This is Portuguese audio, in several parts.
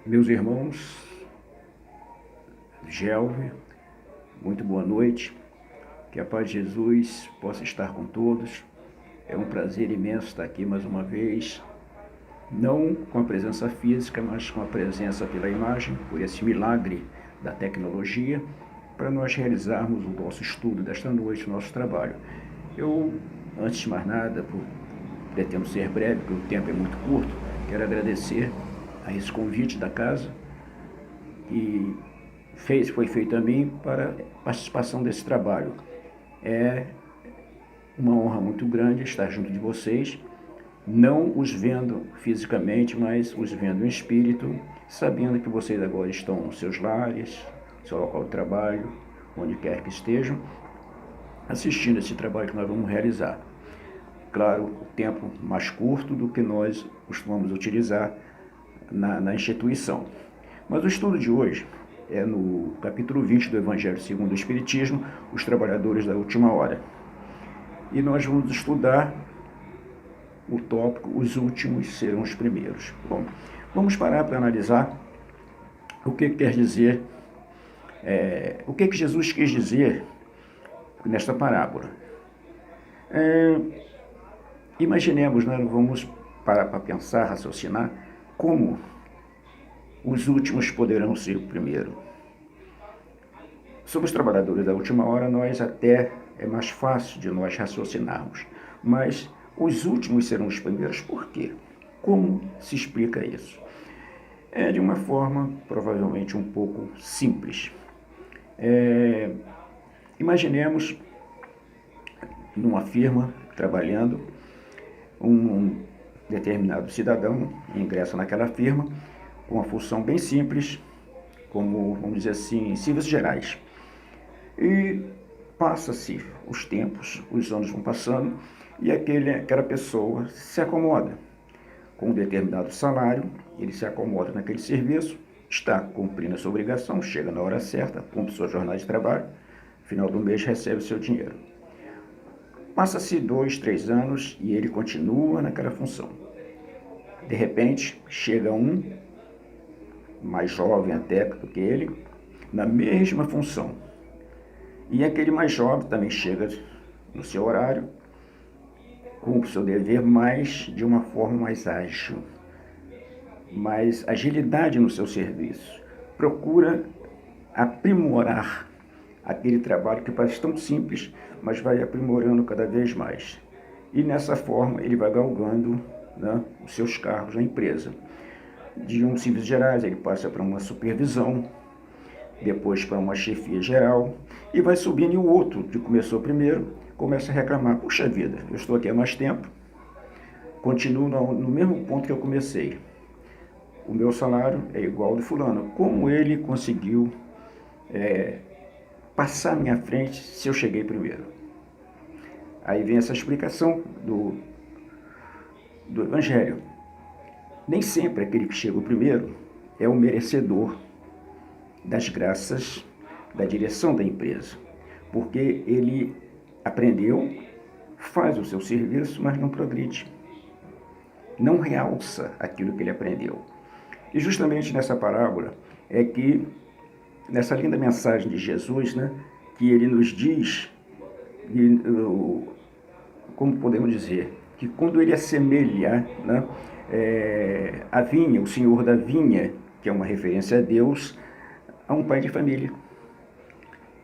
Meus irmãos, Gelve, muito boa noite. Que a paz de Jesus possa estar com todos. É um prazer imenso estar aqui mais uma vez, não com a presença física, mas com a presença pela imagem, por esse milagre da tecnologia, para nós realizarmos o nosso estudo desta noite, o nosso trabalho. Eu, antes de mais nada, pretendo ser breve, porque o tempo é muito curto, quero agradecer a esse convite da casa e foi feito a mim para a participação desse trabalho. É uma honra muito grande estar junto de vocês, não os vendo fisicamente, mas os vendo em espírito, sabendo que vocês agora estão nos seus lares, seu local de trabalho, onde quer que estejam, assistindo esse trabalho que nós vamos realizar. Claro, o tempo mais curto do que nós costumamos utilizar na instituição. Mas o estudo de hoje é no capítulo 20 do Evangelho segundo o Espiritismo, os trabalhadores da última hora. E nós vamos estudar o tópico, os últimos serão os primeiros. Bom, vamos parar para analisar o que quer dizer, o que Jesus quis dizer nesta parábola. Imaginemos, né, vamos parar para pensar, raciocinar, como os últimos poderão ser o primeiro. Sobre os trabalhadores da última hora, é mais fácil de nós raciocinarmos, mas os últimos serão os primeiros, por quê? Como se explica isso? É de uma forma provavelmente um pouco simples. Imaginemos numa firma trabalhando, um determinado cidadão ingressa naquela firma com uma função bem simples, como, vamos dizer assim, serviços gerais. E passa-se os tempos, os anos vão passando, e aquela pessoa se acomoda com um determinado salário, ele se acomoda naquele serviço, está cumprindo a sua obrigação, chega na hora certa, cumpre sua jornada de trabalho, final do mês recebe seu dinheiro. Passa-se 2, 3 anos e ele continua naquela função. De repente, chega um mais jovem até do que ele, na mesma função. E aquele mais jovem também chega no seu horário, cumpre o seu dever, mas de uma forma mais ágil, mais agilidade no seu serviço. Procura aprimorar aquele trabalho que parece tão simples, mas vai aprimorando cada vez mais. E nessa forma ele vai galgando, né, os seus cargos na empresa. De um serviço gerais ele passa para uma supervisão, depois para uma chefia geral, e vai subindo, e o outro, que começou primeiro, começa a reclamar: puxa vida, eu estou aqui há mais tempo, continuo no mesmo ponto que eu comecei, o meu salário é igual ao de fulano, como ele conseguiu passar à minha frente se eu cheguei primeiro? Aí vem essa explicação do Evangelho. Nem sempre aquele que chega primeiro é o merecedor das graças da direção da empresa, porque ele aprendeu, faz o seu serviço, mas não progride, não realça aquilo que ele aprendeu. E justamente nessa parábola é que, nessa linda mensagem de Jesus, né, que ele nos diz, como podemos dizer, que quando ele assemelha, né, a vinha, o senhor da vinha, que é uma referência a Deus, a um pai de família.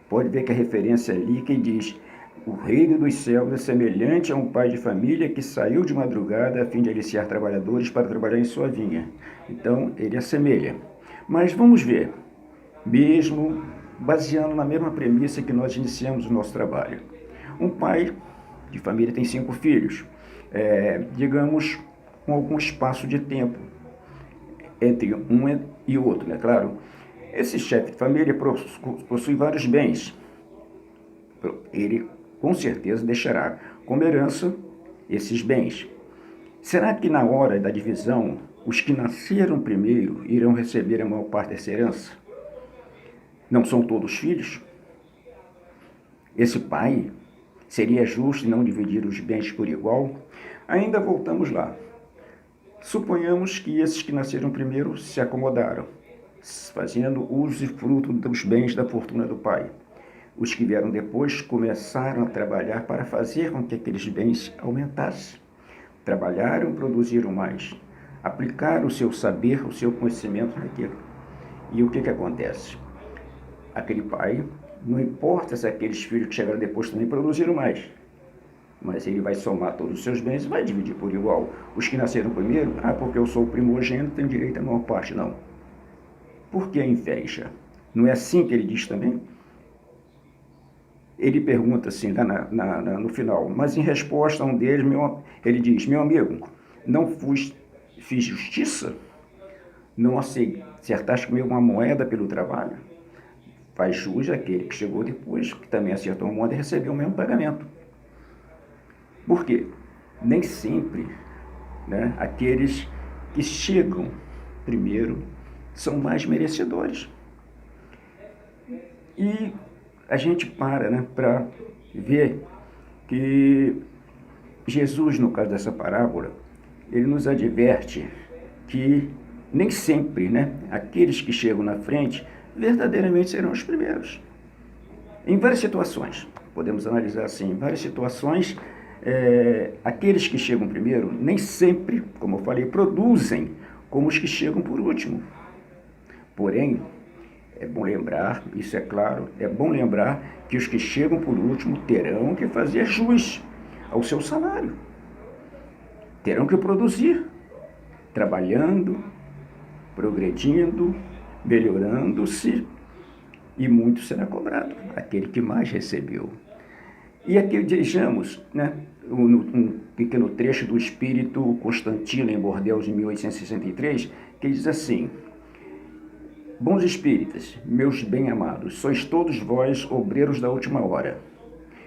Pode ver que a referência ali que diz: o reino dos céus é semelhante a um pai de família que saiu de madrugada a fim de aliciar trabalhadores para trabalhar em sua vinha. Então, ele assemelha. Mas vamos ver, mesmo baseando na mesma premissa que nós iniciamos o nosso trabalho. Um pai de família tem 5 filhos, digamos, com algum espaço de tempo entre um e outro, né? Claro, esse chefe de família possui vários bens. Ele, com certeza, deixará como herança esses bens. Será que na hora da divisão, os que nasceram primeiro irão receber a maior parte dessa herança? Não são todos filhos? Esse pai seria justo em não dividir os bens por igual? Ainda voltamos lá. Suponhamos que esses que nasceram primeiro se acomodaram, fazendo uso e fruto dos bens da fortuna do pai. Os que vieram depois começaram a trabalhar para fazer com que aqueles bens aumentassem. Trabalharam, produziram mais, aplicaram o seu saber, o seu conhecimento naquilo. E o que acontece? Aquele pai, não importa se aqueles filhos que chegaram depois também produziram mais, mas ele vai somar todos os seus bens e vai dividir por igual. Os que nasceram primeiro, porque eu sou o primogênito, tenho direito à maior parte. Não. Por que a inveja? Não é assim que ele diz também? Ele pergunta assim, no final, mas em resposta a um deles, ele diz, meu amigo, não fiz justiça? Não acertaste comigo uma moeda pelo trabalho? Faz jus aquele que chegou depois, que também acertou uma moeda e recebeu o mesmo pagamento. Por quê? Nem sempre, né, aqueles que chegam primeiro são mais merecedores. E a gente para, né, para ver que Jesus, no caso dessa parábola, ele nos adverte que nem sempre, né, aqueles que chegam na frente verdadeiramente serão os primeiros. Em várias situações, podemos analisar assim, em várias situações, aqueles que chegam primeiro nem sempre, como eu falei, produzem como os que chegam por último. Porém, é bom lembrar, isso é claro, é bom lembrar que os que chegam por último terão que fazer jus ao seu salário. Terão que produzir, trabalhando, progredindo, melhorando-se, e muito será cobrado, aquele que mais recebeu. E aqui vejamos, né, um pequeno trecho do Espírito Constantino em Bordeaux, em 1863, que diz assim: bons espíritas, meus bem-amados, sois todos vós obreiros da última hora.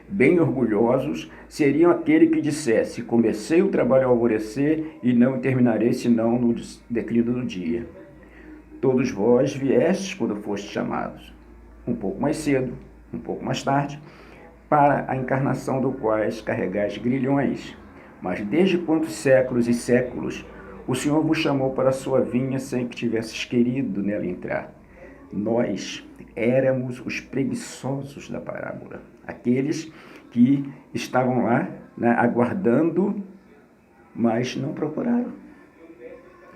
Bem orgulhosos seriam aquele que dissesse, comecei o trabalho ao alvorecer e não terminarei senão no declínio do dia. Todos vós viestes quando fostes chamados, um pouco mais cedo, um pouco mais tarde, para a encarnação do quais carregais grilhões. Mas desde quantos séculos e séculos o Senhor vos chamou para a sua vinha sem que tivesses querido nela entrar? Nós éramos os preguiçosos da parábola, aqueles que estavam lá, né, aguardando, mas não procuraram.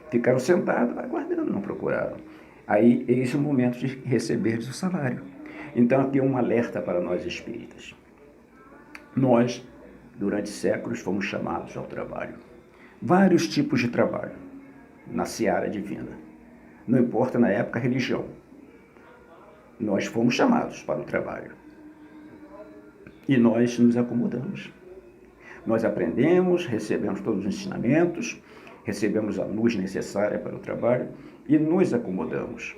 Ficaram sentados, aguardando, não procuraram. Aí, eis o momento de receber o salário. Então, aqui é um alerta para nós espíritas. Nós, durante séculos, fomos chamados ao trabalho. Vários tipos de trabalho na seara divina. Não importa na época a religião. Nós fomos chamados para o trabalho. E nós nos acomodamos. Nós aprendemos, recebemos todos os ensinamentos, recebemos a luz necessária para o trabalho e nos acomodamos.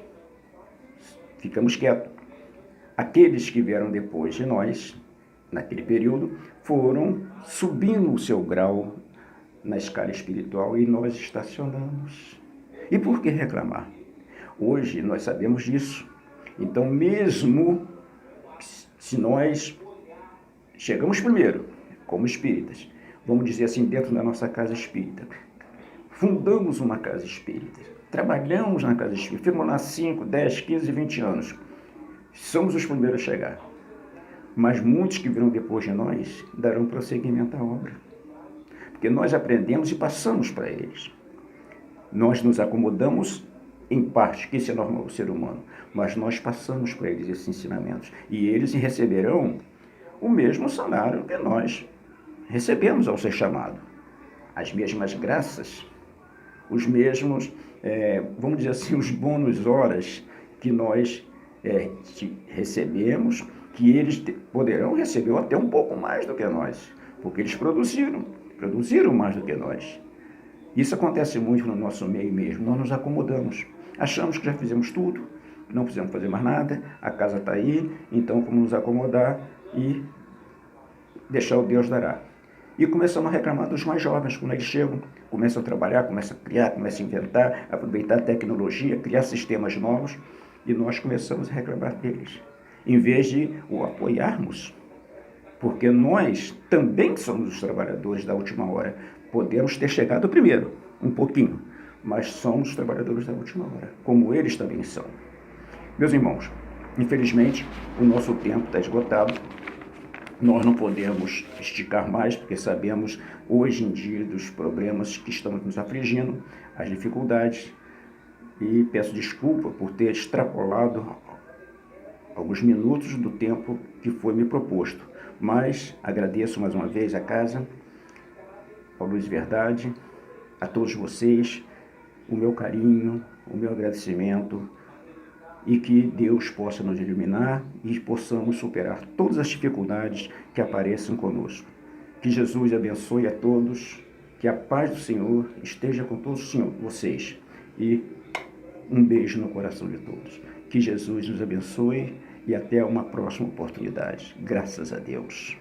Ficamos quietos. Aqueles que vieram depois de nós, naquele período, foram subindo o seu grau na escala espiritual e nós estacionamos. E por que reclamar? Hoje nós sabemos disso. Então, mesmo se nós chegamos primeiro, como espíritas, vamos dizer assim, dentro da nossa casa espírita, fundamos uma casa espírita, trabalhamos na casa espírita, ficamos lá 5, 10, 15, 20 anos, somos os primeiros a chegar. Mas muitos que virão depois de nós darão prosseguimento à obra, porque nós aprendemos e passamos para eles. Nós nos acomodamos em parte, que isso é normal do ser humano, mas nós passamos para eles esses ensinamentos e eles receberão o mesmo salário que nós recebemos ao ser chamado, as mesmas graças, os mesmos, vamos dizer assim, os bônus horas que nós recebemos, que eles poderão receber até um pouco mais do que nós, porque eles produziram mais do que nós. Isso acontece muito no nosso meio mesmo, nós nos acomodamos, achamos que já fizemos tudo, não precisamos fazer mais nada, a casa está aí, então vamos nos acomodar e deixar o Deus dará. E começamos a reclamar dos mais jovens, quando eles chegam, começam a trabalhar, começam a criar, começam a inventar, aproveitar a tecnologia, criar sistemas novos, e nós começamos a reclamar deles, em vez de o apoiarmos, porque nós também somos os trabalhadores da última hora, podemos ter chegado primeiro, um pouquinho, mas somos trabalhadores da última hora, como eles também são. Meus irmãos, infelizmente o nosso tempo está esgotado. Nós não podemos esticar mais, porque sabemos hoje em dia dos problemas que estão nos afligindo, as dificuldades, e peço desculpa por ter extrapolado alguns minutos do tempo que foi me proposto, mas agradeço mais uma vez a casa, ao Luz Verdade, a todos vocês, o meu carinho, o meu agradecimento, e que Deus possa nos iluminar e possamos superar todas as dificuldades que apareçam conosco. Que Jesus abençoe a todos, que a paz do Senhor esteja com todos vocês, e um beijo no coração de todos. Que Jesus nos abençoe e até uma próxima oportunidade. Graças a Deus.